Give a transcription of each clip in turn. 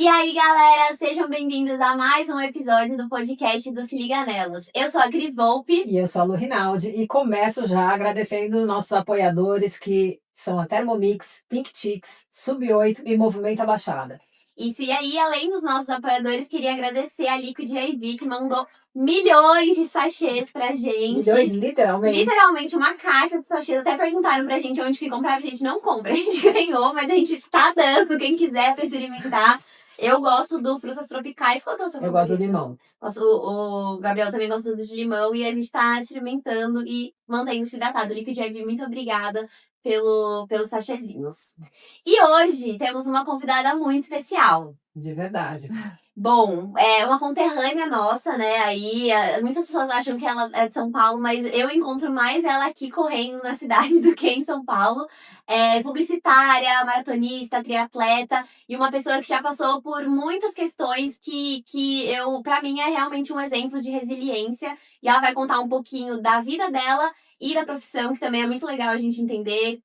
E aí, galera, sejam bem-vindos a mais um episódio do podcast do Se Liga Nelas. Eu sou a Cris Volpe. E eu sou a Lu Rinaldi e começo já agradecendo nossos apoiadores que são a Thermomix, Pink Chicks, Sub8 e Movimento Abaixada. Isso, e aí, além dos nossos apoiadores, queria agradecer a Liquid IV, que mandou milhões de sachês pra gente. Milhões, literalmente. Literalmente, uma caixa de sachês. Até perguntaram pra gente onde que comprava, a gente não compra. A gente ganhou, mas a gente tá dando, quem quiser, pra experimentar. Eu gosto do frutas tropicais. Qual que é o seu Eu favorito? gosto do limão. O Gabriel também gosta de limão e a gente tá experimentando e mantendo-se hidratado. Liquid IV, muito obrigada pelos sachêzinhos. E hoje temos uma convidada muito especial. De verdade. Bom, é uma conterrânea nossa, né? Aí muitas pessoas acham que ela é de São Paulo, mas eu encontro mais ela aqui correndo na cidade do que em São Paulo. É publicitária, maratonista, triatleta e uma pessoa que já passou por muitas questões para mim, é realmente um exemplo de resiliência. E ela vai contar um pouquinho da vida dela e da profissão, que também é muito legal a gente entender.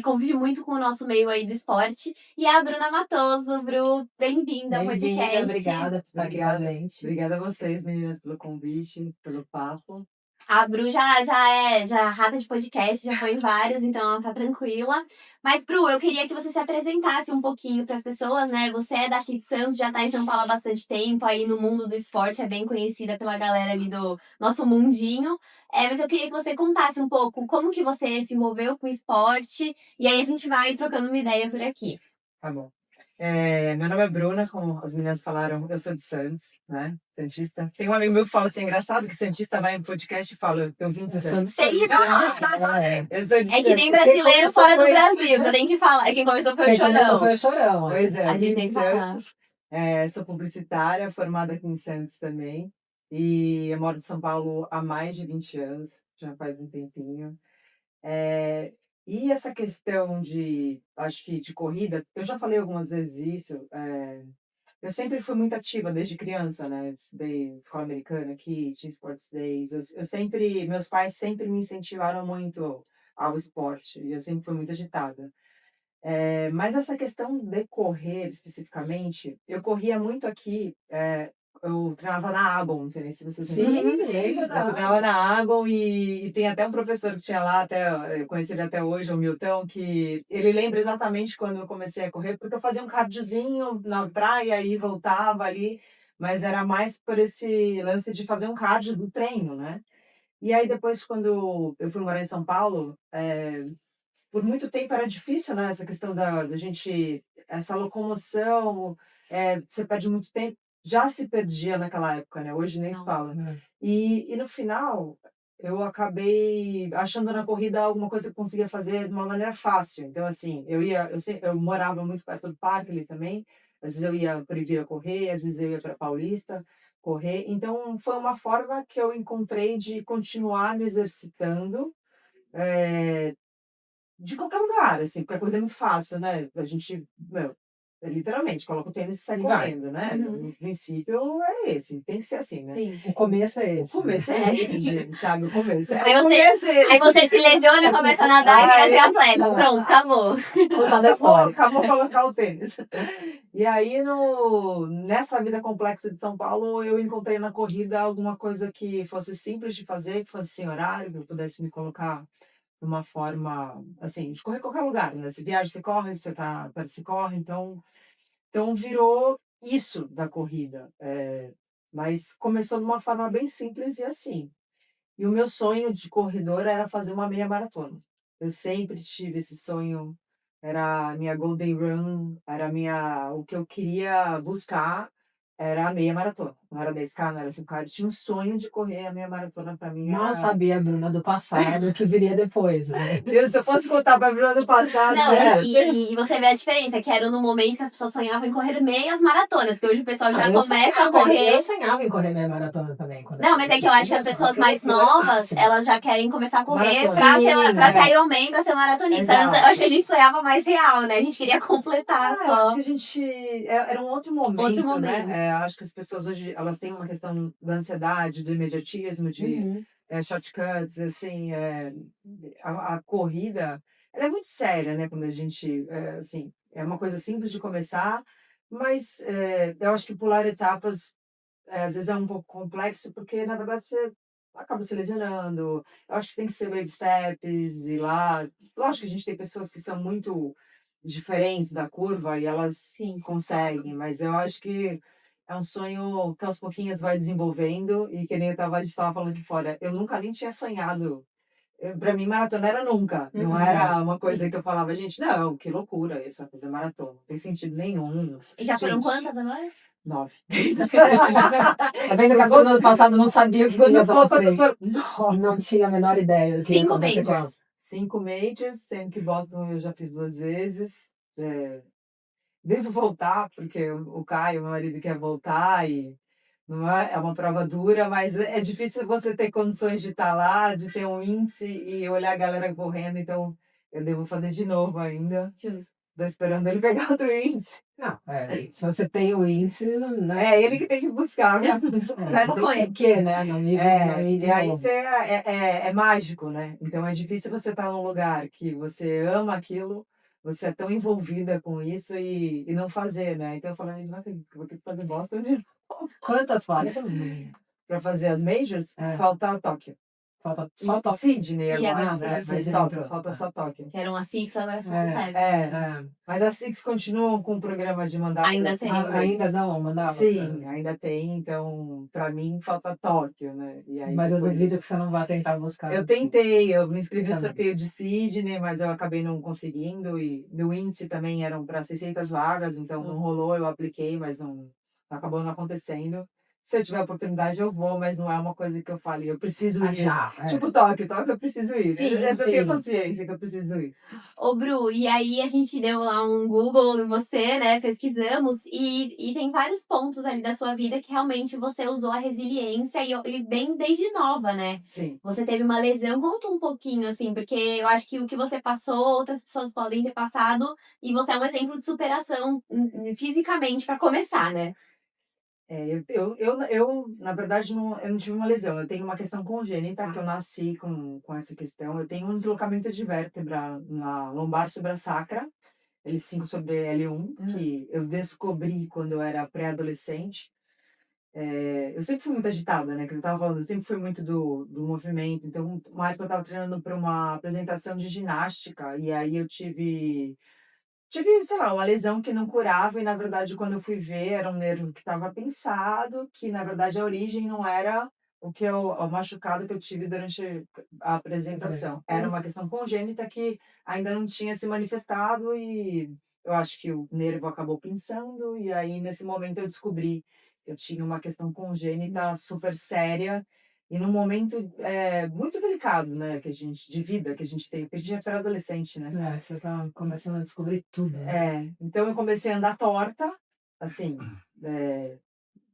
Convive muito com o nosso meio aí do esporte. E a Bruna Matoso. Bru, bem-vinda ao podcast. Obrigada por estar aqui com a gente. Obrigada a vocês, meninas, pelo convite, pelo papo. A Bru já é rata de podcast, já foi em vários, então ela tá tranquila. Mas, Bru, eu queria que você se apresentasse um pouquinho para as pessoas, né? Você é daqui de Santos, já tá em São Paulo há bastante tempo, aí no mundo do esporte, é bem conhecida pela galera ali do nosso mundinho. Mas eu queria que você contasse um pouco como que você se envolveu com o esporte, e aí a gente vai trocando uma ideia por aqui. Tá bom. Meu nome é Bruna, como as meninas falaram, eu sou de Santos, né? Santista. Tem um amigo meu que fala assim, é engraçado que Santista vai em podcast e fala, eu vim de Santos. Tem que falar. Eu sou de É que Santos. nem brasileiro fora do Brasil, você tem que falar. Quem começou foi o Chorão. Foi o Chorão. Pois é, A gente tem que falar. Sou publicitária, formada aqui em Santos também. E eu moro em São Paulo há mais de 20 anos, já faz um tempinho. E essa questão acho que de corrida, eu já falei algumas vezes isso, eu sempre fui muito ativa desde criança, né? Eu estudei escola americana aqui, tinha Sports Days, meus pais sempre me incentivaram muito ao esporte, e eu sempre fui muito agitada. Mas essa questão de correr especificamente, eu corria muito aqui, eu treinava na Agon, não sei se vocês lembram. Eu treinava na Agon e tem até um professor que tinha lá, eu conheci ele até hoje, o Milton, que ele lembra exatamente quando eu comecei a correr, porque eu fazia um cardiozinho na praia e voltava ali, mas era mais por esse lance de fazer um cardio do treino, né? E aí depois, quando eu fui morar em São Paulo, por muito tempo era difícil, né? Essa questão da gente, essa locomoção, você perde muito tempo. Já se perdia naquela época, né? Hoje nem se fala. E no final, eu acabei achando na corrida alguma coisa que eu conseguia fazer de uma maneira fácil. Então, assim, eu morava muito perto do parque ali também. Às vezes eu ia para Ibira correr, às vezes eu ia para Paulista correr. Então, foi uma forma que eu encontrei de continuar me exercitando, de qualquer lugar, assim, porque a corrida é muito fácil, né? A gente, literalmente, coloca o tênis e sai correndo, né? Uhum. No princípio é esse, tem que ser assim, né? Sim. O começo é esse. O começo é esse, gente, sabe? O começo é Aí você se lesiona, começa a nadar e vira triatleta. Pronto, acabou. Acabou colocar o tênis. E aí, nessa vida complexa de São Paulo, eu encontrei na corrida alguma coisa que fosse simples de fazer, que fosse sem horário, que eu pudesse me colocar de uma forma, assim, de correr em qualquer lugar, né? Se viaja, você corre, se você tá perto, você corre. Então virou isso da corrida. Mas começou de uma forma bem simples e assim. E o meu sonho de corredor era fazer uma meia maratona. Eu sempre tive esse sonho, era a minha Golden Run, o que eu queria buscar era a meia maratona. Não era 10K, não era 5K, eu tinha um sonho de correr a meia maratona para mim. Mal sabia, Bruna, do passado, o que viria depois, né? Se eu fosse contar para a Bruna do passado... Não, e você vê a diferença, que era no momento que as pessoas sonhavam em correr meias maratonas, que hoje o pessoal já começa a correr... Eu sonhava em correr meia maratona também. Não, mas é que eu acho que as pessoas mais novas, elas já querem começar a correr pra ser Ironman, pra ser maratonista. Antes, eu acho que a gente sonhava mais real, né? A gente queria completar só. Eu acho que a gente... Era um outro momento, né? Acho que as pessoas hoje, elas têm uma questão da ansiedade, do imediatismo, de shortcuts, assim, a corrida, ela é muito séria, né? Quando a gente, assim, é uma coisa simples de começar, Mas eu acho que pular etapas às vezes é um pouco complexo, porque na verdade você acaba se lesionando. Eu acho que tem que ser baby steps, e lá. Lógico que a gente tem pessoas que são muito diferentes da curva e elas Sim, sim. conseguem, mas eu acho que é um sonho que aos pouquinhos vai desenvolvendo e que nem a gente estava falando aqui fora. Eu nunca nem tinha sonhado. Para mim, maratona era nunca. Não era uma coisa que eu falava, gente, não, que loucura essa fazer maratona. Não tem sentido nenhum. E já foram Gente, quantas agora? 9. Tá vendo que a Bruna ano passado não sabia o que Quando ia eu for pra quantas frente. foram? 9. Não tinha a menor ideia do que ia 5 acontecer com ela. majors. 5 majors, sendo que Boston eu já fiz 2 vezes. Devo voltar, porque o Caio, meu marido, quer voltar e não é uma prova dura, mas é difícil você ter condições de estar lá, de ter um índice e olhar a galera correndo, então eu devo fazer de novo ainda. Justo. Tô esperando ele pegar outro índice. Não, se você tem o índice, né? É ele que tem que buscar, né? Vai com ele. Tem que, né? Não me ir de E aí novo. é mágico, né? Então é difícil você estar num lugar que você ama aquilo, você é tão envolvida com isso e não fazer, né? Então eu falei, não acredito que eu vou ter que fazer Boston de novo. Quantas faltas? Para fazer as majors, É. falta Tóquio. Falta só E toque. Sydney E agora, agora né? Sydney. Mas Sydney Tóquio, entrou. falta só Tóquio. Que eram as 5, agora são É. as 7. Mas as Six continuam com o programa de mandar Ainda para tem. Ainda não mandava? Sim, ainda tem, então para mim falta Tóquio, né? E aí Mas eu depois... duvido que você não vá tentar buscar. Eu tentei, eu me inscrevi no Também. sorteio de Sydney, mas eu acabei não conseguindo e meu índice também eram para 600 vagas, então não rolou, eu apliquei, mas não acabou não acontecendo. Se eu tiver oportunidade eu vou, mas não é uma coisa que eu fale, eu preciso ir. Já. Tipo Tóquio eu preciso ir. Sim, Essa eu tenho sim. consciência que eu preciso ir. Ô, Bru, e aí a gente deu lá um Google em você, né? Pesquisamos, e tem vários pontos ali da sua vida que realmente você usou a resiliência e bem desde nova, né? Sim. Você teve uma lesão, conta um pouquinho, assim, porque eu acho que o que você passou, outras pessoas podem ter passado, e você é um exemplo de superação fisicamente, para começar, né? Na verdade, eu não tive uma lesão. Eu tenho uma questão congênita, que eu nasci com essa questão. Eu tenho um deslocamento de vértebra na lombar suprassacra, L5 sobre L1, que eu descobri quando eu era pré-adolescente. Eu sempre fui muito agitada, né? Que eu estava falando, eu sempre fui muito do movimento. Então, uma época eu estava treinando para uma apresentação de ginástica, e aí eu tive, sei lá, uma lesão que não curava e, na verdade, quando eu fui ver, era um nervo que estava pinçado, que, na verdade, a origem não era o machucado que eu tive durante a apresentação. Era uma questão congênita que ainda não tinha se manifestado e eu acho que o nervo acabou pinçando e aí, nesse momento, eu descobri que eu tinha uma questão congênita super séria e num momento muito delicado, né, de vida que a gente tem, porque a gente é pré-adolescente, né? Você tá começando a descobrir tudo, né? Então eu comecei a andar torta, assim,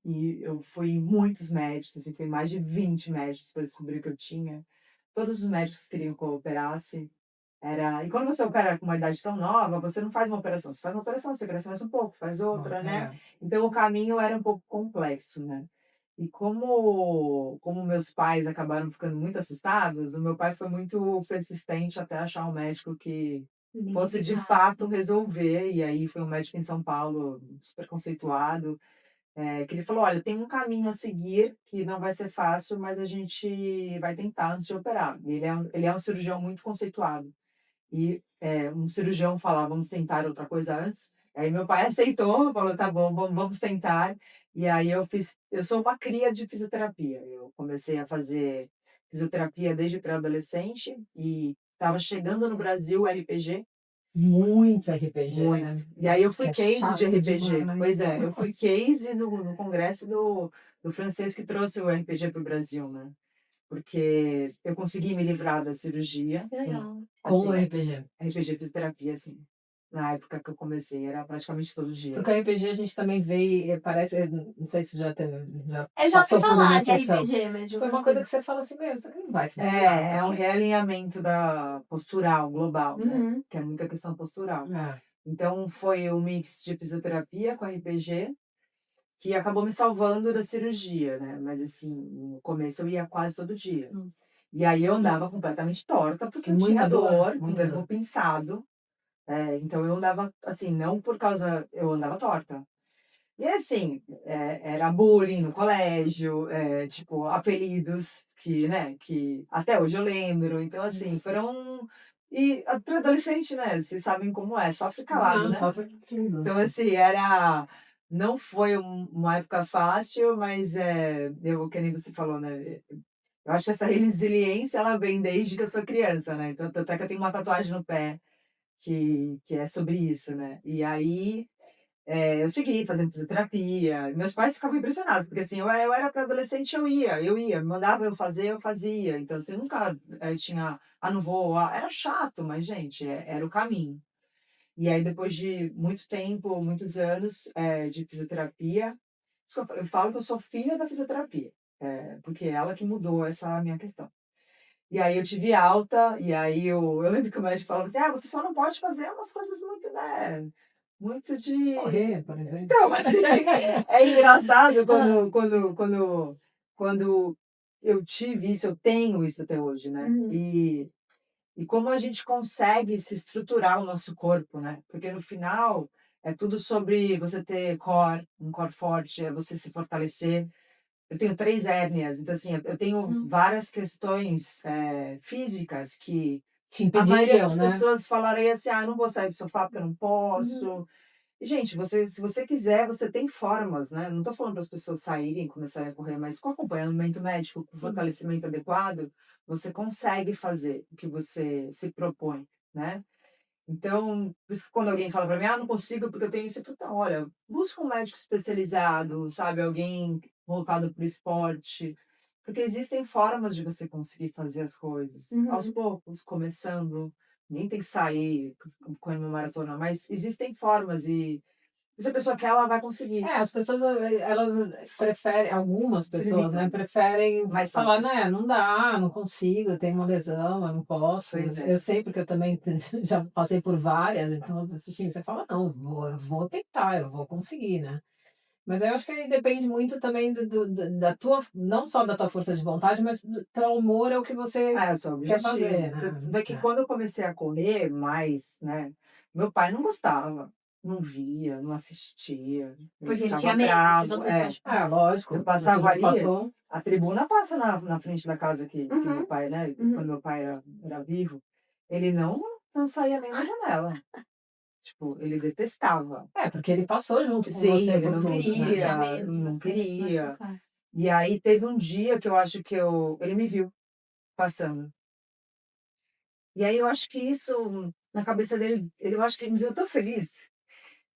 e eu fui em muitos médicos, assim, fui em mais de 20 médicos para descobrir o que eu tinha. Todos os médicos queriam que eu operasse. E quando você opera com uma idade tão nova, você não faz uma operação, você faz uma operação, você cresce mais um pouco, faz outra, né? Então o caminho era um pouco complexo, né? E como meus pais acabaram ficando muito assustados, o meu pai foi muito persistente até achar um médico que fosse de fato resolver. E aí foi um médico em São Paulo, super conceituado, que ele falou: olha, tem um caminho a seguir que não vai ser fácil, mas a gente vai tentar antes de operar. E ele é um cirurgião muito conceituado. E um cirurgião falar, vamos tentar outra coisa antes. Aí meu pai aceitou, falou, tá bom, vamos tentar. E aí eu sou uma cria de fisioterapia. Eu comecei a fazer fisioterapia desde pré-adolescente e estava chegando no Brasil o RPG. Muito RPG, né? Muito. E aí eu fui case de chato RPG. demais. Pois é, eu fui case no congresso do francês que trouxe o RPG para o Brasil, né? Porque eu consegui me livrar da cirurgia. Que legal. Com o Assim, RPG. RPG fisioterapia, assim. Na época que eu comecei, era praticamente todo dia. Porque o RPG a gente também vê, parece, não sei se já Eu já ouvi passou por uma falar de sessão. RPG, mas Foi uma coisa que você fala assim mesmo, isso aqui não vai funcionar. É um realinhamento da postural global, né? Que é muita questão postural. Então, foi um mix de fisioterapia com RPG que acabou me salvando da cirurgia, né? Mas, assim, no começo eu ia quase todo dia. E aí eu andava completamente torta, porque eu tinha dor, com o nervo pinçado. Então eu andava, assim, não por causa... Eu andava torta. E assim, era bullying no colégio, tipo, apelidos que, né, que até hoje eu lembro. Então, assim, foram. E para adolescente, né? Vocês sabem como é, sofre calado, Não, né? sofre tudo. Então, assim, não foi uma época fácil, mas que nem você falou, né? Eu acho que essa resiliência, ela vem desde que eu sou criança, né? Então, até que eu tenho uma tatuagem no pé que é sobre isso, né? E aí, eu segui fazendo fisioterapia. Meus pais ficavam impressionados, porque assim, eu era pré-adolescente, eu ia, me mandava eu fazia. Então, assim, nunca tinha, não vou, era chato, mas, gente, era o caminho. E aí, depois de muito tempo, muitos anos de fisioterapia, isso que eu falo que eu sou filha da fisioterapia, porque é ela que mudou essa minha questão. E aí eu tive alta, e aí eu lembro que o médico falava assim: você só não pode fazer umas coisas muito, né? Muito de. Correr, por exemplo. Então, assim, é engraçado Hã. quando eu tive isso, eu tenho isso até hoje, né? Uhum. E como a gente consegue se estruturar o nosso corpo, né? Porque no final é tudo sobre você ter um core forte, é você se fortalecer. Eu tenho 3 hérnias, então assim, eu tenho Hum. várias questões, físicas que Te a maioria impediriam, das né? pessoas falaria assim: "Ah, eu não vou sair do sofá porque eu não Uhum. posso". E gente, se você quiser, você tem formas, né, não estou falando para as pessoas saírem e começarem a correr, mas com acompanhamento médico, com Sim. fortalecimento adequado, você consegue fazer o que você se propõe, né. Então, por isso que quando alguém fala para mim: não consigo porque eu tenho isso", eu falo: "Então, olha, busca um médico especializado, sabe, alguém voltado para o esporte", porque existem formas de você conseguir fazer as coisas, aos Uhum. poucos, começando, ninguém tem que sair correndo uma maratona, mas existem formas e se a pessoa quer, ela vai conseguir. As pessoas, elas preferem, algumas Se pessoas, né, limitam, preferem mais falar, fácil. né, não dá, não consigo, eu tenho uma lesão, eu não posso. Pois é. Eu sei porque eu também já passei por várias, então, assim, você fala, não, eu vou tentar, eu vou conseguir, né. Mas eu acho que aí depende muito também da tua, não só da tua força de vontade, mas do teu amor ao que você É o seu quer fazer, objetivo. né. Tanto é que quando eu comecei a correr mais, né, meu pai não gostava, não via, não assistia, ele Porque ele ficava tinha medo de bravo. você se machucar. Eu Lógico, por passava tudo que ali, passou. a tribuna passa na frente da casa que meu Uhum. pai, né, quando Uhum. meu pai era vivo, ele não saía nem da janela. Tipo, ele detestava. Porque ele passou junto com Sim, você ele por não tudo, Ele né. tinha queria, medo de não você se queria. machucar. E aí teve um dia que eu acho que ele me viu passando. E aí eu acho que isso, na cabeça dele, eu acho que ele me viu tão feliz,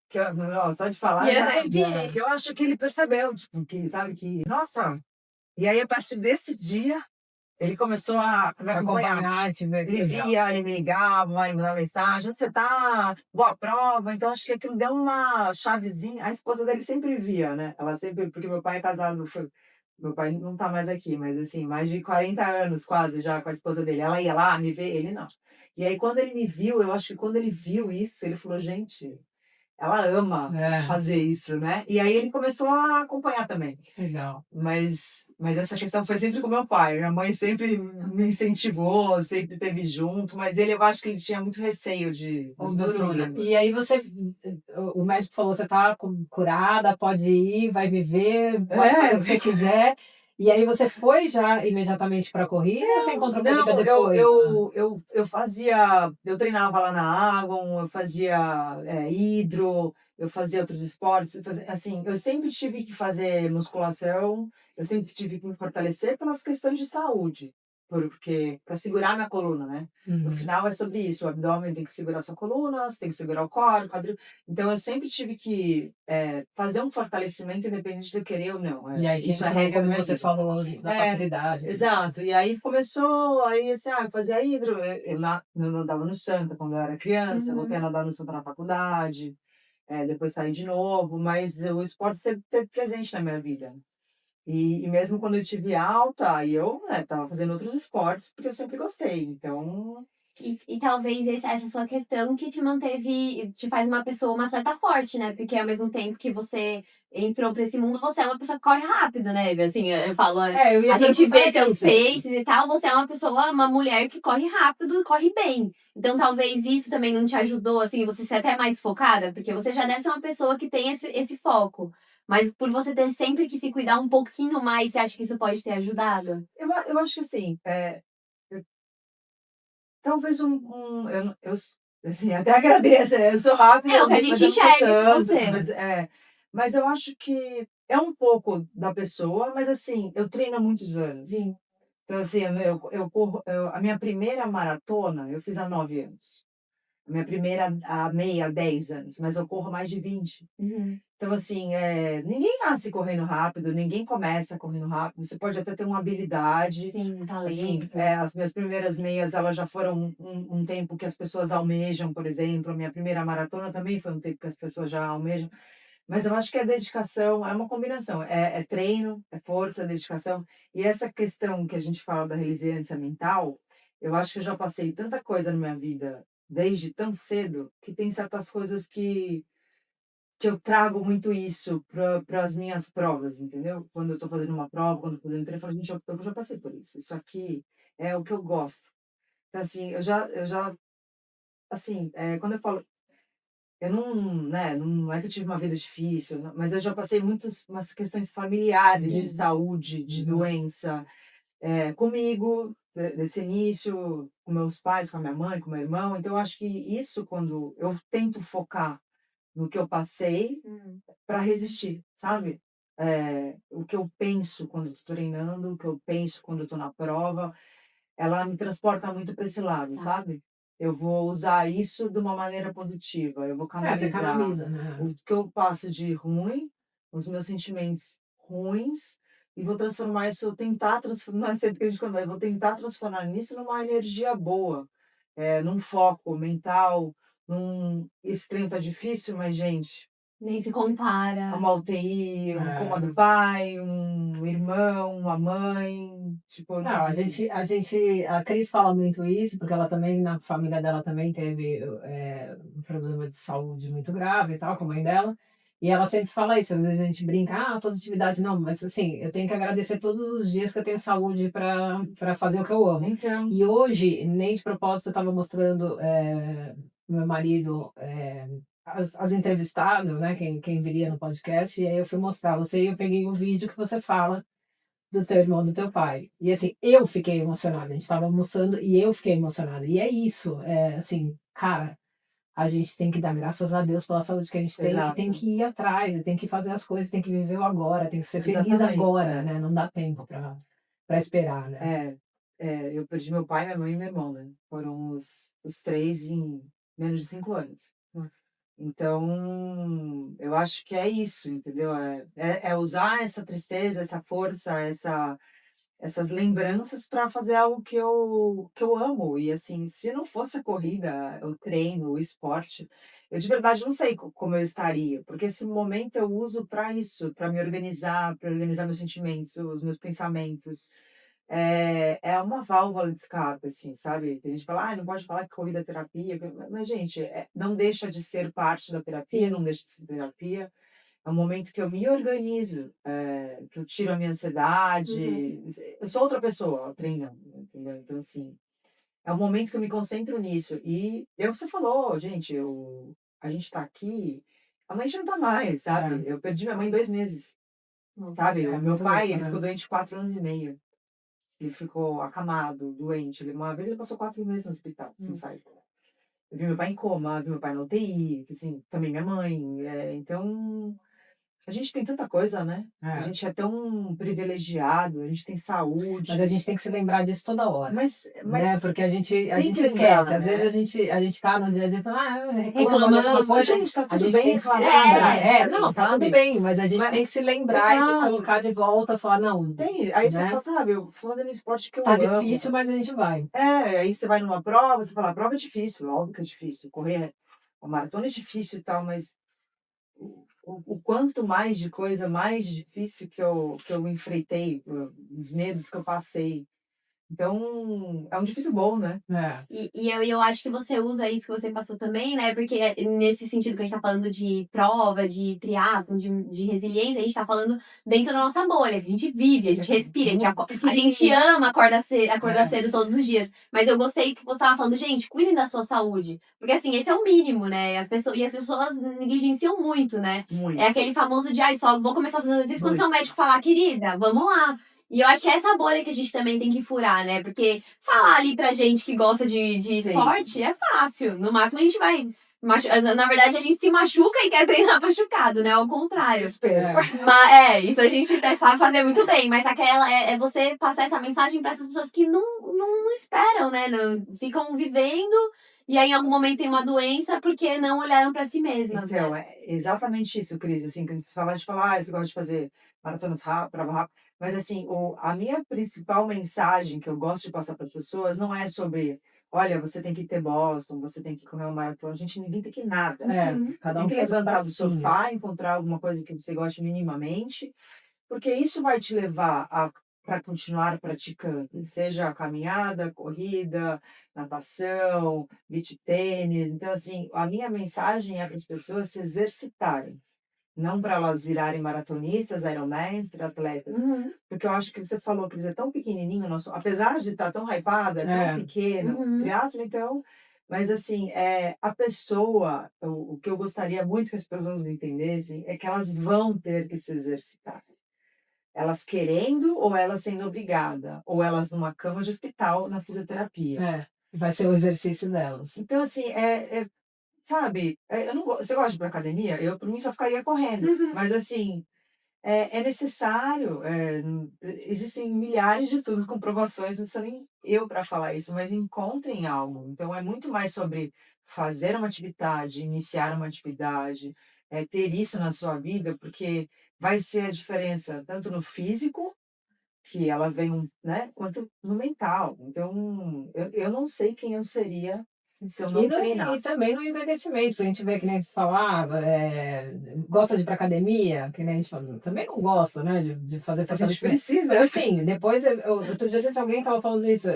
que eu não, só de E falar eu já arrepiei. que eu acho que ele percebeu, tipo, que sabe que nossa, e aí a partir desse dia, ele começou a me Te acompanhar. acompanhar, te ver, que Ele legal. via, ele me ligava, ele me mandava mensagem: "Onde você tá? Boa prova". Então acho que aquilo deu uma chavezinha, a esposa dele sempre via, né, ela sempre porque meu pai não tá mais aqui, mas assim, mais de 40 anos quase já com a esposa dele, ela ia lá me ver, ele não. E aí quando ele me viu, eu acho que quando ele viu isso, ele falou: "Gente, ela ama É, fazer isso, né". E aí ele começou a acompanhar também. legal. Mas essa questão foi sempre com meu pai. Minha mãe sempre me incentivou, sempre esteve junto, mas eu acho que ele tinha muito receio Ô dos meus Bruna, e problemas. aí você, o médico falou: "Você tá curada, pode ir, vai viver, pode fazer É, o que você quiser". E aí você foi já imediatamente pra corrida ou você encontrou a corrida não, depois? eu treinava lá na Agon, eu fazia, hidro, eu fazia outros esportes, assim, eu sempre tive que fazer musculação, eu sempre tive que me fortalecer pelas questões de saúde, porque para segurar minha coluna, né. No Uhum. final é sobre isso, o abdômen tem que segurar sua coluna, você tem que segurar o core, o quadril, então eu sempre tive que, fazer um fortalecimento independente de eu querer ou não, E aí que isso é a entrou, regra da como minha você vida. falou, da É. facilidade e tudo. Exato. E aí começou, aí assim, eu fazia hidro, eu nadava no Santa quando eu era criança, voltei Uhum. a nadar no Santa na faculdade, depois saí de novo, mas o esporte sempre esteve presente na minha vida. E mesmo quando eu tive alta, aí eu, né, estava fazendo outros esportes, porque eu sempre gostei, então E talvez essa sua questão que te manteve te faz uma pessoa, uma atleta forte, né, porque ao mesmo tempo que você entrou pra esse mundo, você é uma pessoa que corre rápido, né, assim, eu falo, Eu ia a gente vê perguntar seus isso. paces e tal, você é uma pessoa, uma mulher que corre rápido e corre bem. Então talvez isso também não te ajudou, assim, você ser até mais focada? Porque você já deve ser uma pessoa que tem esse foco. Mas por você ter sempre que se cuidar um pouquinho mais, você acha que isso pode ter ajudado? Eu acho que assim, eu talvez assim, até agradeço, eu sou É rápida, o que a mas gente eu não sou enxerga de tanto, assim, você. mas eu acho que é um pouco da pessoa, mas assim, eu treino há muitos anos. Sim. Então assim, eu corro a minha primeira maratona eu fiz há 9 anos. A minha primeira a meia, há 10 anos, mas eu corro há mais de 20. Uhum. Então assim, ninguém nasce correndo rápido, ninguém começa correndo rápido, você pode até ter uma habilidade, Sim, um assim, talento. as minhas primeiras meias, elas já foram um tempo que as pessoas almejam, por exemplo, a minha primeira maratona também foi um tempo que as pessoas já almejam, mas eu acho que é dedicação, é uma combinação, é treino, é força, é dedicação, e essa questão que a gente fala da resiliência mental, eu acho que eu já passei tanta coisa na minha vida desde tão cedo, que tem certas coisas que eu trago muito isso para as minhas provas, entendeu? Quando eu estou fazendo uma prova, quando eu estou fazendo treino, eu falo: "Gente, eu já passei por isso. Isso aqui é o que eu gosto". Então, assim, eu já assim, quando eu falo eu não, né, não é que eu tive uma vida difícil, não, mas eu já passei muitas umas questões familiares de Uhum. saúde, de Uhum. doença, comigo, desse início, com meus pais, com a minha mãe, com meu irmão. Então eu acho que isso, quando eu tento focar no que eu passei Hum. para resistir, sabe? O que eu penso quando estou treinando, o que eu penso quando estou na prova, ela me transporta muito para esse lado, Tá. sabe? Eu vou usar isso de uma maneira positiva, eu vou Você canalizar canaliza, né? o que eu passo de ruim, os meus sentimentos ruins, e vou transformar isso, tentar transformar, sempre que a gente conversa, eu vou tentar transformar nisso numa energia boa, num foco mental, esse treino tá difícil, mas gente, Nem se compara. uma UTI, um coma É. do pai, um irmão, uma mãe, tipo, Não, a Cris fala muito isso, porque ela também, na família dela também teve um problema de saúde muito grave e tal, com a mãe dela. E ela sempre fala isso, às vezes a gente brinca, positividade não, mas assim, eu tenho que agradecer todos os dias que eu tenho saúde para fazer o que eu amo. então, E hoje, nem de propósito, eu estava mostrando meu marido, as entrevistadas, né, quem viria no podcast, e aí eu fui mostrar você e eu peguei o vídeo que você fala do teu irmão, do teu pai. E assim, eu fiquei emocionada, a gente estava almoçando e eu fiquei emocionada. E é isso, assim, cara, a gente tem que dar graças a Deus pela saúde que a gente tem e tem exato, que ir atrás, e tem que fazer as coisas, tem que viver o agora, tem que ser feliz exatamente, agora, né? Não dá tempo para esperar, né? é, eu perdi meu pai, minha mãe e meu irmão, né, foram os 3 em menos de 5 anos. Nossa. Então, eu acho que é isso, entendeu? É usar essa tristeza, essa força, essas lembranças para fazer algo que eu amo. E assim, se não fosse a corrida, o treino, o esporte, eu de verdade não sei como eu estaria, porque esse momento eu uso para isso, para organizar meus sentimentos, os meus pensamentos. É uma válvula de escape, assim, sabe? Tem gente que fala, não pode falar que corrida é terapia, mas gente, não deixa de ser parte da terapia, Sim. não deixa de ser terapia. É um momento que eu me organizo, que eu tiro a minha Uhum. ansiedade. Eu sou outra pessoa treinando, entendeu? Então, assim, é um momento que eu me concentro nisso. E é o que você falou, gente, a gente tá aqui, a gente não tá mais, sabe? É, Eu perdi minha mãe em 2 meses, Nossa. sabe? O é meu muito pai, louco, ele ficou né? doente 4 anos e meio. Ele ficou acamado, doente. Uma vez ele passou 4 meses no hospital, sem sair. Nossa. Eu vi meu pai em coma, vi meu pai na UTI, assim, também minha mãe. Então, a gente tem tanta coisa, né? A É. gente é tão privilegiado, a gente tem Mas a saúde, gente tem que se lembrar disso toda hora. Né, mas porque a tem que gente lembrar, esquece, às vezes né? a gente tá no dia a dia e fala: reclama de alguma Reclamando, E, coisa", né? gente, tá a tudo gente bem tem que se reclamar lembrar. também, Não, tá tudo sabe? bem, mas a gente Mas, tem que se lembrar e se exato. colocar de volta, falar: "Não", Tem. Aí você né, fala, sabe, eu fazendo esporte que "tá eu difícil, amo. mas a gente vai". Aí você vai numa prova, você fala, a prova é difícil, óbvio que é difícil. Correr uma maratona é difícil e tal, mas o quanto mais de coisa mais difícil que eu enfrentei, os medos que eu passei, Então, é um difícil bom, né? É. E eu acho que você usa isso que você passou também, né? Porque nesse sentido que a gente tá falando de prova, de triatlon, de resiliência, a gente tá falando dentro da nossa bolha, que a gente vive, a gente respira, Muito a gente pequenininho, né? ama acordar É, cedo todos os dias. Mas eu gostei que você tava falando, gente, cuidem da sua saúde. Porque assim, esse é o mínimo, né? E as pessoas negligenciam muito, né? É muito, aquele famoso de, ai, só vou começar a fazer exercício quando seu muito. médico falar, querida, vamos lá. E eu acho que é essa bolha que a gente também tem que furar, né? Porque falar ali pra gente que gosta de Sim, esporte é fácil. No máximo a gente vai. Na verdade, a gente se machuca e quer treinar machucado, né? Ao contrário. desespero. É. Mas isso a gente sabe fazer muito bem. Mas aquela é você passar essa mensagem para essas pessoas que não esperam, né? Não, ficam vivendo e aí em algum momento tem uma doença porque não olharam para si mesmas, Então, né? é exatamente isso, Cris, assim, que você fala de falar, você gosta de fazer maratonas rápidas, prova rápida, mas assim, a minha principal mensagem que eu gosto de passar para as pessoas não é sobre, olha, você tem que ter Boston, você tem que correr uma maratona, gente, ninguém tem que nada. É, Uhum. Você cada tem um que faz o levantar do taquinho. sofá, encontrar alguma coisa que você goste minimamente, porque isso vai te levar a para continuar praticando, seja caminhada, corrida, natação, beach tênis. Então, assim, a minha mensagem é para as pessoas se exercitarem, não para elas virarem maratonistas, Ironmans, triatletas. Uhum. Porque eu acho que você falou que eles é tão pequenininho, nosso, apesar de estar tão hypado, é tão É. pequeno. Uhum. Triatlo, então, mas assim, a pessoa, o que eu gostaria muito que as pessoas entendessem é que elas vão ter que se exercitar. Elas querendo ou elas sendo obrigada, ou elas numa cama de hospital na fisioterapia. É. Vai ser o exercício delas. Então, assim, sabe, eu não go você gosta de ir pra academia? Eu, por mim, só ficaria correndo. Uhum. Mas, assim, é necessário, existem milhares de estudos, comprovações, não sou nem eu para falar isso, mas encontrem algo. Então é muito mais sobre fazer uma atividade, iniciar uma atividade, ter isso na sua vida, porque vai ser a diferença tanto no físico, que ela vem, né, quanto no mental. Então, eu não sei quem eu seria se eu não E treinasse. também no envelhecimento, que a gente vê que nem você falava, gosta de ir para academia, que nem a gente fala, também não gosta, né, de fazer A gente fortalecimento. precisa. Mas assim, depois, outro dia desse alguém estava falando isso,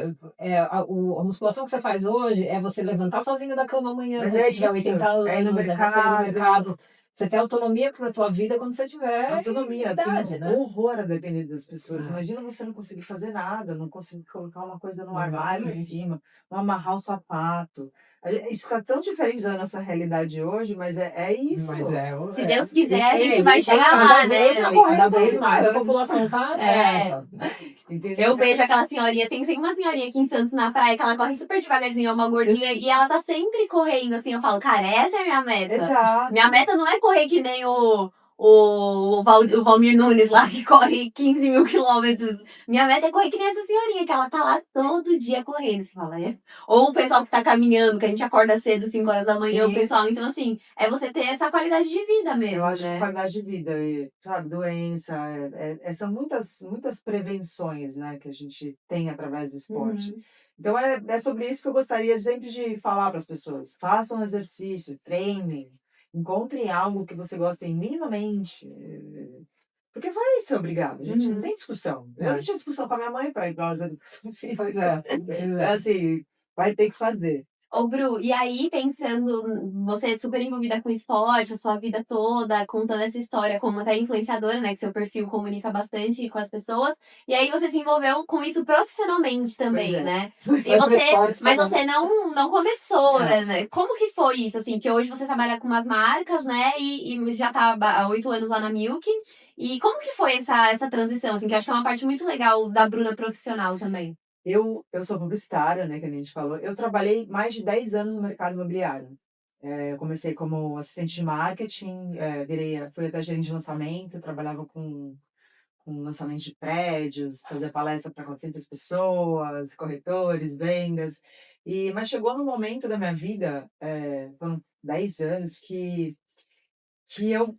a musculação que você faz hoje é você levantar sozinho da cama amanhã, Mas quando é você tiver isso, 80 é ir no anos, é você ir no mercado. mercado, você ter autonomia para a tua vida quando você tiver Autonomia, eu tenho idade, né? horror a depender das pessoas. É, Imagina você não conseguir fazer nada, não conseguir colocar uma coisa no armário em exatamente. cima, não amarrar o sapato. Isso está tão diferente da nossa realidade hoje, mas é Mas isso. Se Deus quiser, a gente vai e chegar cada lá, vez, né? Tá não, e cada correndo vez 40 mais a anos. população tá, É. Entendeu? Eu Então, vejo aquela senhorinha, tem sempre uma senhorinha aqui em Santos na praia que ela corre super devagarzinho, é uma gordinha, e ela tá sempre correndo, assim, eu falo, cara, essa é a minha meta. Minha exato. meta não é correr que nem o Valmir Nunes lá, que corre 15 mil quilômetros. Minha meta é correr que nem essa senhorinha, que ela tá lá todo dia correndo, você fala, é? Ou o pessoal que tá caminhando, que a gente acorda cedo, 5 horas da manhã, o Sim, pessoal, então assim, é você ter essa qualidade de vida eu mesmo, acho que né? qualidade de vida, sabe, doença, são muitas prevenções, né, que a gente tem através do esporte. Uhum. Então é sobre isso que eu gostaria sempre de falar para as pessoas. Façam exercício, treinem, encontrem algo que você gostem minimamente, porque vai ser obrigado, a gente não Uhum. tem discussão. Eu não É. tinha discussão com a minha mãe para ir para aula de educação Pois física. é, pois Então, é. assim, vai ter que fazer. Ô, Bru, e aí, pensando, você é super envolvida com esporte, a sua vida toda, contando essa história como até influenciadora, né? Que seu perfil comunica bastante com as pessoas. E aí você se envolveu com isso profissionalmente Pois também, é. né? E Foi pro esporte mas também. você não começou, Não. né? Como que foi isso, assim? Que hoje você trabalha com umas marcas, né? E já tá há 8 anos lá na Milk. E como que foi essa transição, assim? Que eu acho que é uma parte muito legal da Bruna profissional também. Eu sou publicitária, né, que a gente falou. Eu trabalhei mais de 10 anos no mercado imobiliário. Eu comecei como assistente de marketing, fui até gerente de lançamento, trabalhava com lançamento de prédios, fazia palestra para 400 pessoas, corretores, vendas. Mas chegou num momento da minha vida, foram 10 anos, que eu,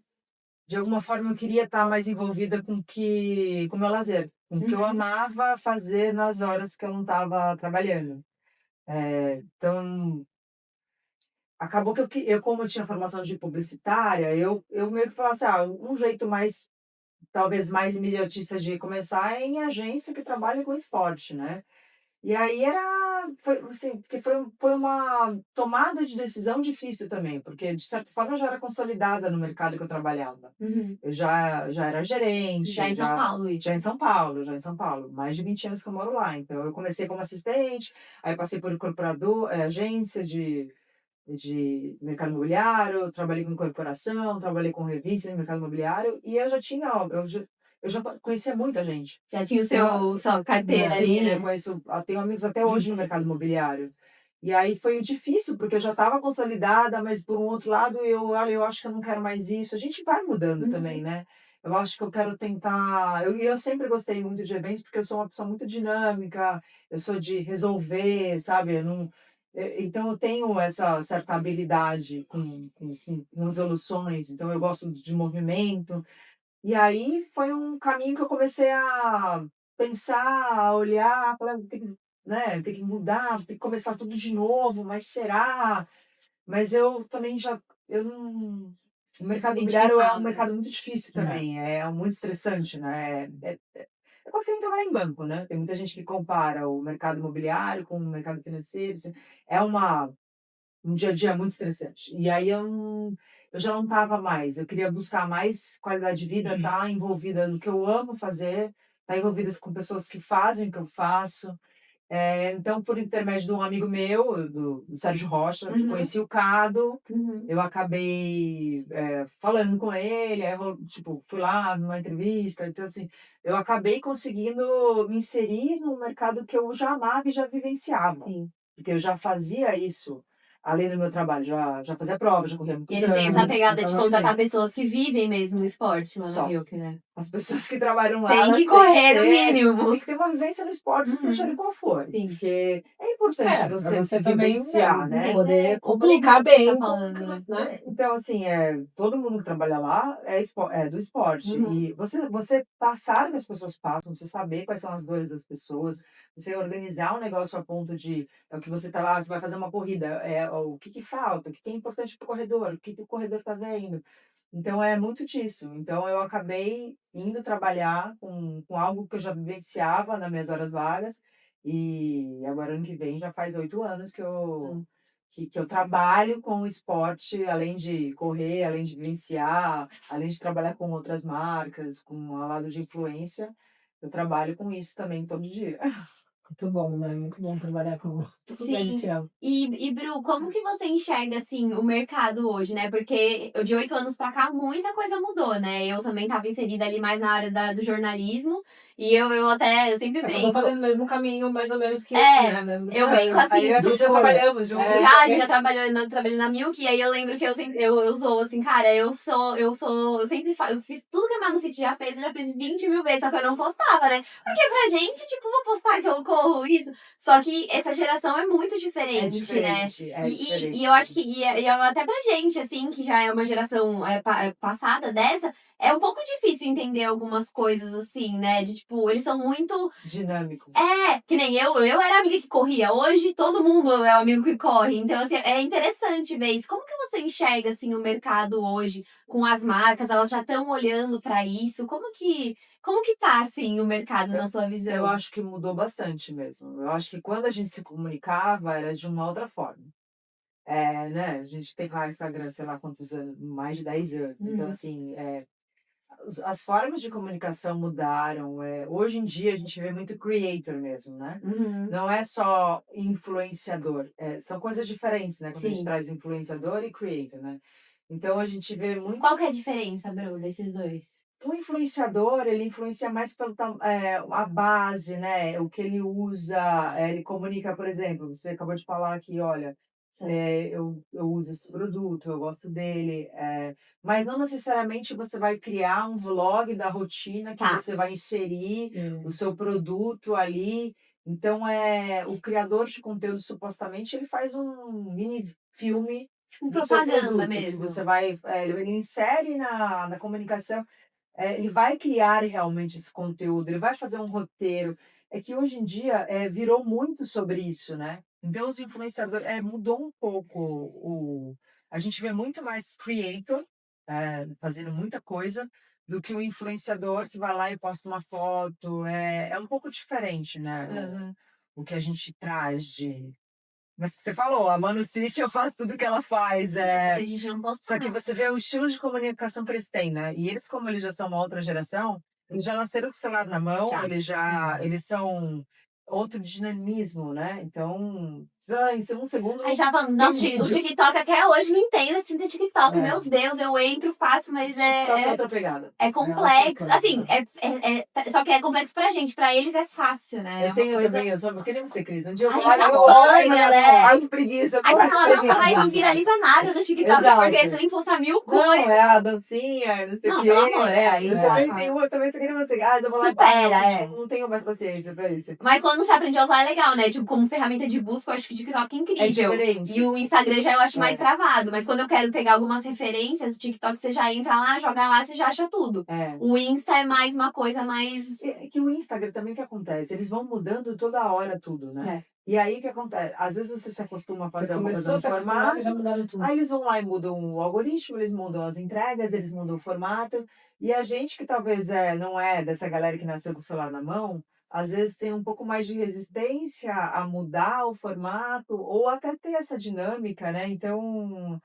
de alguma forma, eu queria estar mais envolvida com o meu lazer, com o que eu Uhum. amava fazer nas horas que eu não estava trabalhando. Então, acabou que eu como eu tinha formação de publicitária, eu meio que falava assim: "Ah, um jeito mais talvez mais imediatista de começar é em agência que trabalha com esporte, né". E aí foi assim, porque foi uma tomada de decisão difícil também, porque de certa forma eu já era consolidada no mercado que eu trabalhava. Uhum. Eu já era Já gerente, em São Paulo, isso. já em São Paulo, mais de 20 anos que eu moro lá. Então eu comecei como assistente, aí passei por incorporador, agência de mercado imobiliário, trabalhei com corporação, trabalhei com revista de mercado imobiliário, e eu já conhecia muita gente. Já tinha sua Né, carteira ali, sim, eu né? conheço, tenho amigos até hoje no mercado imobiliário. E aí foi difícil, porque eu já estava consolidada, mas por um outro lado olha, eu acho que eu não quero mais isso. A gente vai mudando também, Uhum. né. Eu acho que eu quero tentar eu sempre gostei muito de eventos, porque eu sou uma pessoa muito dinâmica, eu sou de resolver, sabe, eu não então eu tenho essa certa habilidade com resoluções, então eu gosto de movimento. E aí foi um caminho que eu comecei a pensar, a olhar, falar: "Tem que, né, tem que mudar, tem que começar tudo de novo, mas será?". Mas eu também eu não o Já se mercado imobiliário é um identificava. mercado muito difícil também, é muito estressante, né, é quase que nem trabalhar em banco, né. Tem muita gente que compara o mercado imobiliário com o mercado financeiro, assim, é um dia a dia muito estressante. E aí eu já não estava mais, eu queria buscar mais qualidade de vida, estar envolvida no que eu amo fazer, estar envolvida com pessoas que fazem o que eu faço. Então, por intermédio de um amigo meu, do Sérgio Rocha, que Uhum, conhecia o Cado, uhum. eu acabei, falando com ele, aí tipo, fui lá numa entrevista, então assim, eu acabei conseguindo me inserir num mercado que eu já amava e já vivenciava, Sim. porque eu já fazia isso, além do meu trabalho, já fazia prova, já corria E muitos eles têm essa anos, pegada de então contratar pessoas que vivem mesmo no esporte lá na só. Milk, né? As pessoas que trabalham lá, Tem que elas têm que correr no tem mínimo. que ter uma vivência no esporte, seja ele Uhum. qual for, Sim. porque é importante Para você você também, vivenciar, né. poder Complementar comunicar o que você tá bem com o que falando, né? você, né? Então, assim, todo mundo que trabalha lá é do esporte, Uhum. e você passar o que as pessoas passam, você saber quais são as dores das pessoas, você organizar o negócio a ponto de é o que você tá lá, você vai fazer uma corrida, o que que falta, o que que é importante para o corredor, o que que o corredor está vendo. Então é muito disso. Então eu acabei indo trabalhar com algo que eu já vivenciava nas minhas horas vagas, e agora ano que vem já faz 8 anos Hum. que eu trabalho com o esporte, além de correr, além de vivenciar, além de trabalhar com outras marcas, com a lado de influência, eu trabalho com isso também todo dia. Muito bom, né? Muito bom trabalhar com tudo a Sim. gente ama. Bru, como que você enxerga, assim, o mercado hoje, né? Porque de 8 anos pra cá muita coisa mudou, né? Eu também estava inserida ali mais na área do jornalismo e eu sempre Você acabou brinco. fazendo o mesmo caminho mais ou menos que eu, É, né, mesmo eu brinco Aí assim, a de gente já escolha. trabalhamos juntas É, já, a gente também. já trabalhou na Milk, e aí eu lembro que eu zoo assim, cara, eu sempre eu fiz tudo que a Manu City já fez, eu já fiz 20 mil vezes, só que eu não postava, né? Porque pra gente, tipo, vou postar que eu corro isso. Só que essa geração é muito É diferente, né? diferente, é E eu acho diferente. que, até pra gente, assim, que já é uma geração passada dessa, é um pouco difícil entender algumas coisas, assim, né? De tipo, eles são muito Dinâmicos. que nem eu era a amiga que corria. Hoje todo mundo é o amigo que corre. Então, assim, é interessante ver isso. Como que você enxerga, assim, o mercado hoje com as marcas? Elas já estão olhando para isso? Como que tá, assim, o mercado Eu na sua eu visão? acho que mudou bastante mesmo. Eu acho que quando a gente se comunicava era de uma outra forma. Né, a gente tem lá Instagram, sei lá quantos anos, mais de 10 anos. Então, Uhum. assim, as formas de comunicação mudaram. Hoje em dia a gente vê muito creator mesmo, né? Uhum. Não é só influenciador, são coisas diferentes, né? Quando a gente Sim. traz influenciador e creator, né? Então a gente vê muito. Qual que é a diferença, Bru, desses dois? O influenciador, ele influencia mais pelo a base, né, o que ele usa, ele comunica, por exemplo, você acabou de falar aqui: "Olha, Certo. eu uso esse produto, eu gosto dele", mas não necessariamente você vai criar um vlog da rotina que Tá. você vai inserir o é, seu produto ali. Então, o criador de conteúdo, supostamente, ele faz um mini filme Tipo, do seu propaganda produto, que você mesmo. vai ele insere na comunicação, ele vai criar realmente esse conteúdo, ele vai fazer um roteiro. É que hoje em dia, virou muito sobre isso, né. Então os influenciadores mudou um pouco a gente vê muito mais creator, fazendo muita coisa, do que o influenciador que vai lá e posta uma foto, é um pouco diferente, né, Aham. o que a gente traz de... Mas que você falou, a Manu City eu faço tudo que ela faz. A gente não Só que postou. você vê o estilo de comunicação que eles têm, né? E eles, como eles já são uma outra geração, eles já nasceram com o celular na mão, Sim. eles são outro dinamismo, né? Então, em um segundo, Aí já falando, tem nossa, o vídeo. TikTok até hoje não entendo assim do TikTok. É. Meu Deus, eu entro, faço, mas TikTok é outra pegada. é outra complexo. coisa. Assim, só que é complexo pra gente. Pra eles é fácil, né? É Eu uma tenho coisa... também, eu sou que nem você, Cris. Um dia eu A vou lá gente e eu apanha, né? ai, que preguiça. Aí você fala, nossa, preguiça. mas não viraliza nada no TikTok, Exato. porque você tem que postar 1000 Não, coisas. é a dancinha, não sei o Não, quê. pelo amor, aí Eu já... também tenho uma, também você queria você. Eu vou lá e Supera, não tenho mais paciência pra isso. Mas quando você aprende a usar é legal, né? Tipo, como ferramenta de busca, eu acho que o TikTok é incrível. É diferente. E o Instagram já eu acho mais travado. Mas quando eu quero pegar algumas referências, o TikTok você já entra lá, joga lá, você já acha tudo. O Insta é mais uma coisa mais... É que o Instagram também o que acontece? Eles vão mudando toda hora tudo, né? E aí o que acontece? Às vezes você se acostuma a fazer uma coisa no formato, já mudaram tudo. aí eles vão lá e mudam o algoritmo, eles mudam as entregas, eles mudam o formato. E a gente que talvez não é dessa galera que nasceu com o celular na mão, às vezes tem um pouco mais de resistência a mudar o formato ou até ter essa dinâmica, né? Então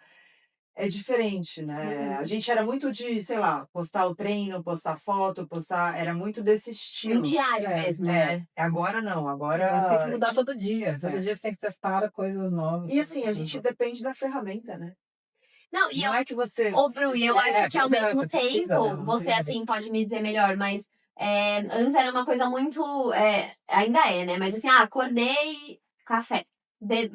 é diferente, né? A gente era muito de, sei lá, postar o treino, postar foto, postar. Era muito desse Um estilo. diário mesmo, né? Agora não, A gente tem que agora. mudar todo dia. Todo dia você tem que testar coisas novas. E assim, a gente depende da ferramenta, né? Não, e Não é que você. Ô, Bru, e eu acho que ao pois é, mesmo você precisa tempo, dela, não você tem jeito. assim pode me dizer melhor, mas antes era uma coisa muito. Ainda é, né? Mas assim, acordei, café.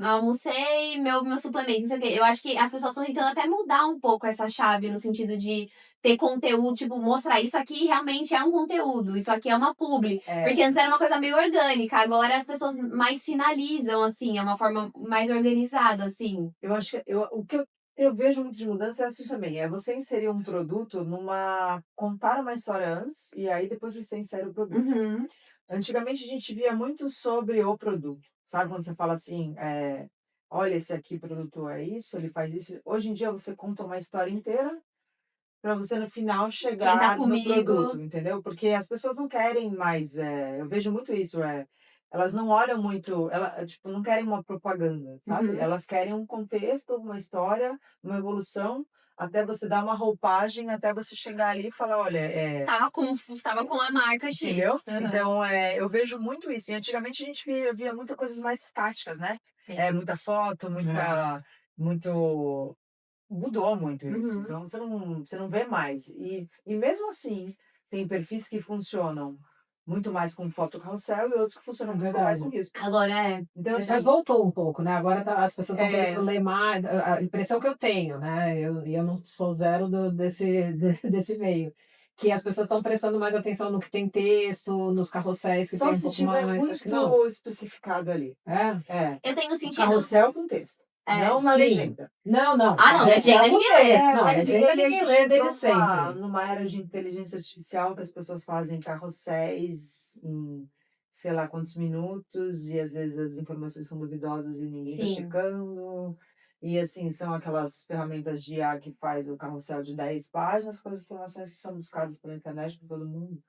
Almocei, meu suplemento, não sei o quê. Eu acho que as pessoas estão tentando até mudar um pouco essa chave no sentido de ter conteúdo, tipo, mostrar isso aqui realmente é um conteúdo, isso aqui é uma publi. Porque antes era uma coisa meio orgânica, agora as pessoas mais sinalizam, assim, é uma forma mais organizada, assim. Eu acho que o que eu vejo muito de mudança é assim também. É você inserir um produto numa. Contar uma história antes e aí depois você insere o produto. Uhum. Antigamente a gente via muito sobre o produto. Sabe quando você fala assim, olha, esse aqui produto é isso, ele faz isso. Hoje em dia você conta uma história inteira para você no final Quem tá chegar no comigo. produto, entendeu? Porque as pessoas não querem mais, eu vejo muito isso, elas não olham muito, tipo, não querem uma propaganda, sabe? Uhum. Elas querem um contexto, uma história, uma evolução, até você dar uma roupagem, até você chegar ali e falar, olha, Tava com a marca X. entendeu? Uhum. Então, eu vejo muito isso. E antigamente a gente via muitas coisas mais estáticas, né? Sim. Muita foto, muito. Mudou muito isso. Uhum. Então, você não vê mais. E mesmo assim, tem perfis que funcionam muito mais com foto carrossel e outros que funcionam muito mais com isso. Agora Então, assim, Mas voltou um pouco, né? Agora as pessoas estão É. querendo ler mais. A impressão que eu tenho, né? Eu não sou zero desse meio. Que as pessoas estão prestando mais atenção no que tem texto, nos carrosséis que só tem um se pouco tiver mais. Acho que não. muito especificado ali. eu tenho O sentido. carrossel com texto. Não na sim. legenda. Não. Não, legenda ninguém lê. Não, É legenda porque a ninguém gente lê desde entrou sempre. numa era de inteligência artificial que as pessoas fazem carrosséis em sei lá quantos minutos e às vezes as informações são duvidosas e ninguém está Sim. checando. E assim, são aquelas ferramentas de IA que faz o carrossel de 10 páginas com as informações que são buscadas pela internet por todo mundo.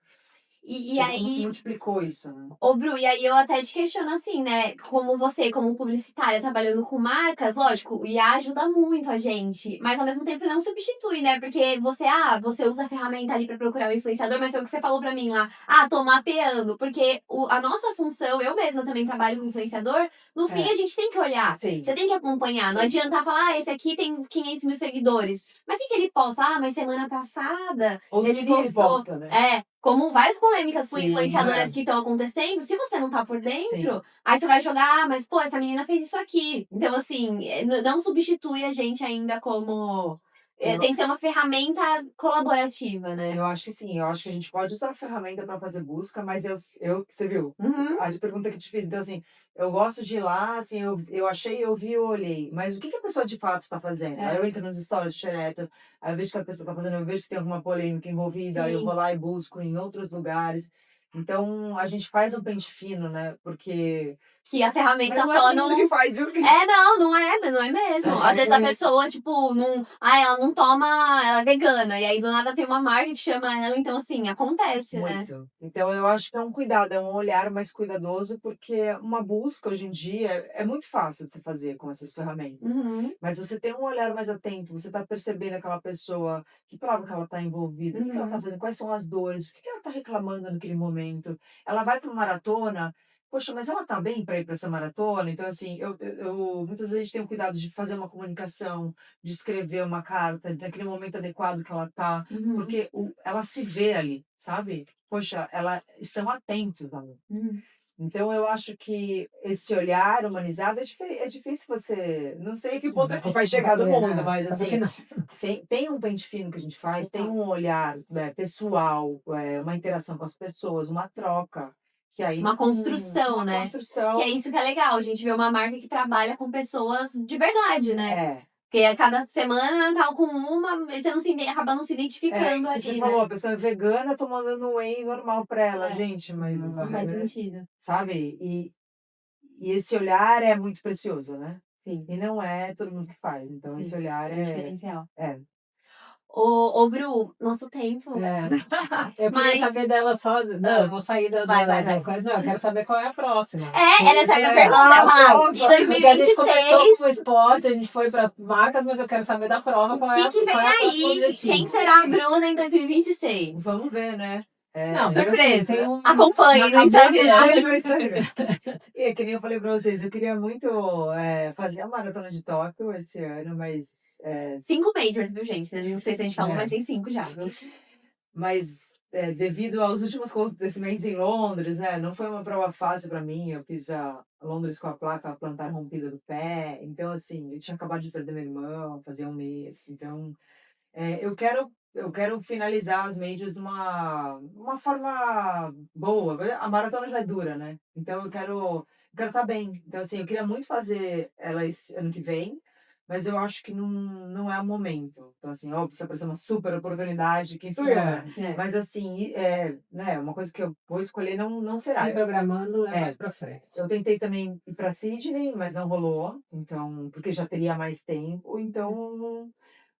E Sabe como se aí, multiplicou isso, né? ô Bru, e aí eu até te questiono assim, né? Como você, como publicitária, trabalhando com marcas, lógico, o IA ajuda muito a gente, mas ao mesmo tempo não substitui, né? Porque você usa a ferramenta ali pra procurar o influenciador, mas foi o que você falou pra mim lá. Tô mapeando, porque a nossa função, eu mesma também trabalho com influenciador, no fim a gente tem que olhar, Sim. você tem que acompanhar, não Sim. adianta falar, esse aqui tem 500 mil seguidores. Mas o que ele posta? Mas semana passada Ou ele se postou. ele posta, né? Como várias polêmicas com Sim, influenciadoras que estão acontecendo, se você não tá por dentro, Sim. aí você vai jogar, mas pô, essa menina fez isso aqui. Então, assim, não substitui a gente ainda como. Tem que ser uma ferramenta colaborativa, né? Eu acho que sim, eu acho que a gente pode usar a ferramenta para fazer busca, mas você viu? Uhum. A pergunta que eu te fiz, então assim, eu gosto de ir lá, assim, eu achei, eu vi, eu olhei, mas o que a pessoa de fato está fazendo? Aí eu entro nos stories direto, aí eu vejo que a pessoa está fazendo, eu vejo que tem alguma polêmica envolvida, aí eu Sim. vou lá e busco em outros lugares. Então, a gente faz um pente fino, né? Porque. Que a Mas ferramenta não é só todo mundo não. que faz, viu? Não é mesmo. Às vezes a É, pessoa, tipo, não. Ah, ela não toma, ela é vegana. E aí do nada tem uma marca que chama ela, então assim, acontece, né? muito. Então, eu acho que é um cuidado, é um olhar mais cuidadoso, porque uma busca hoje em dia é muito fácil de se fazer com essas ferramentas. Uhum, Mas você tem um olhar mais atento, você está percebendo aquela pessoa, que prova que ela está envolvida, o que ela está uhum. fazendo, quais são as dores, o que ela está reclamando naquele momento. Ela vai para uma maratona, poxa, mas ela está bem para ir para essa maratona? Então, assim, muitas vezes a gente tem o cuidado de fazer uma comunicação, de escrever uma carta, naquele momento adequado que ela está, Uhum, porque ela se vê ali, sabe? Poxa, ela estão atentos ali. uhum. Então eu acho que esse olhar humanizado é difícil você. Não sei a que ponto a gente vai chegar do mundo, mas Espero que assim, não. tem um pente fino que a gente faz, tem Total. um olhar pessoal, uma interação com as pessoas, uma troca, que aí Uma construção, uma né? Que é construção. isso que é legal. A gente vê uma marca que trabalha com pessoas de verdade, né? É, Porque a cada semana tá com uma, e você não acaba não se identificando que você ali, falou, né? a pessoa é vegana, tô mandando whey normal para ela, É, gente, mas, não faz né, sentido. sabe? E esse olhar é muito precioso, né? Sim, E não é todo mundo que faz. Então, esse sim. olhar É um diferencial. é. Ô, Bru, nosso tempo. É. Eu queria Mas. saber dela só. Não, eu ah, vou sair vai. da coisa. Não, eu quero saber qual é a próxima. Era essa a minha pergunta. Ah, Em prova! Porque a gente começou com o 2026, esporte, a gente foi para as marcas, mas eu quero saber da prova o qual que que vem qual é o próximo aí? Quem objetivo. será a Bruna em 2026? Vamos ver, né? Não, mas assim, Surpresa. tem um. Acompanhe no A Instagram. Ele no Instagram. E é que nem eu falei pra vocês, eu queria muito fazer a maratona de Tóquio esse ano, mas 5 majors, viu, gente? Não sei se a gente falou, É. mas tem 5 já, viu? devido aos últimos acontecimentos em Londres, né, não foi uma prova fácil para mim. Eu fiz a Londres com a placa plantar rompida do pé, então assim, eu tinha acabado de perder meu irmão, fazia um mês, então eu quero finalizar as majors de uma forma boa. A maratona já é dura, né? Então eu quero estar bem. Então assim, eu queria muito fazer ela esse ano que vem, mas eu acho que não é o momento. Então assim, óbvio, se aparecer uma super oportunidade, quem sou eu, né? É. Mas assim, né, uma coisa que eu vou escolher não será. Se programando é É, mais pra frente. eu tentei também ir para Sydney, mas não rolou. Então, porque já teria mais tempo, então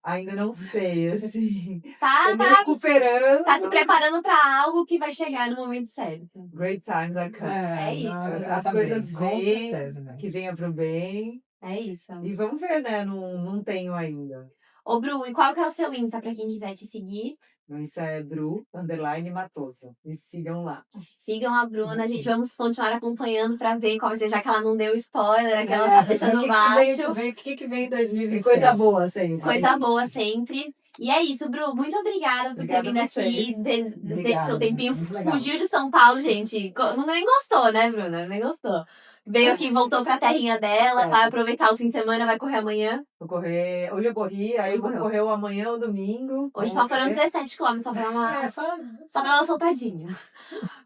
ainda não sei, assim. Tô Tá, me tá, recuperando. tá se preparando pra algo que vai chegar no momento certo. Great times are coming. É isso. Não, As coisas exatamente, com vêm, certeza, né? que venha pro bem. É isso. E vamos ver, né? Não tenho ainda. Ô, Bru, e qual que é o seu Insta pra quem quiser te seguir? Meu Insta é Bru_Matoso. Me sigam lá. Sigam a Bruna, a gente vamos continuar acompanhando pra ver qual vai ser, já que ela não deu spoiler, que ela tá Pra ver deixando o baixo. que vem em 2026. Coisa boa, sempre. Coisa boa sempre. E é isso, Bru. Muito obrigada por ter Obrigada vindo a aqui, vocês. ter seu tempinho. Muito legal. Fugiu de São Paulo, gente. Nem gostou, né, Bruna? Nem gostou. Veio aqui, voltou pra terrinha dela, vai aproveitar o fim de semana, vai correr amanhã. Vou correr. Hoje eu corri, aí eu vou correr o amanhã ou domingo. Hoje Vamos só foram ver. 17 quilômetros, só pra dar uma, Só só pra dar uma soltadinha.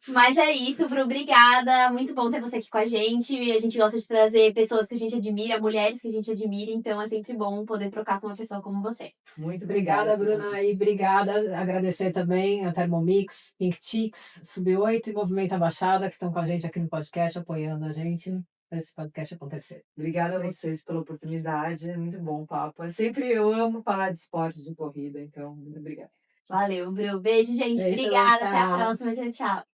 Mas é isso, Bru. Obrigada. Muito bom ter você aqui com a gente. E a gente gosta de trazer pessoas que a gente admira, mulheres que a gente admira. Então é sempre bom poder trocar com uma pessoa como você. Muito obrigada, obrigada, Bruna, e obrigada. Agradecer também a Thermomix, Pink Chicks, Sub8 e Movimento Abaixada, que estão com a gente aqui no podcast, apoiando a gente para esse podcast acontecer. Obrigada a vocês pela oportunidade. É muito bom o papo. Eu amo falar de esportes de corrida, então, muito obrigada. Valeu, Bru. Beijo, gente. Beijo, Obrigada. Até a tchau. próxima. Tchau, tchau.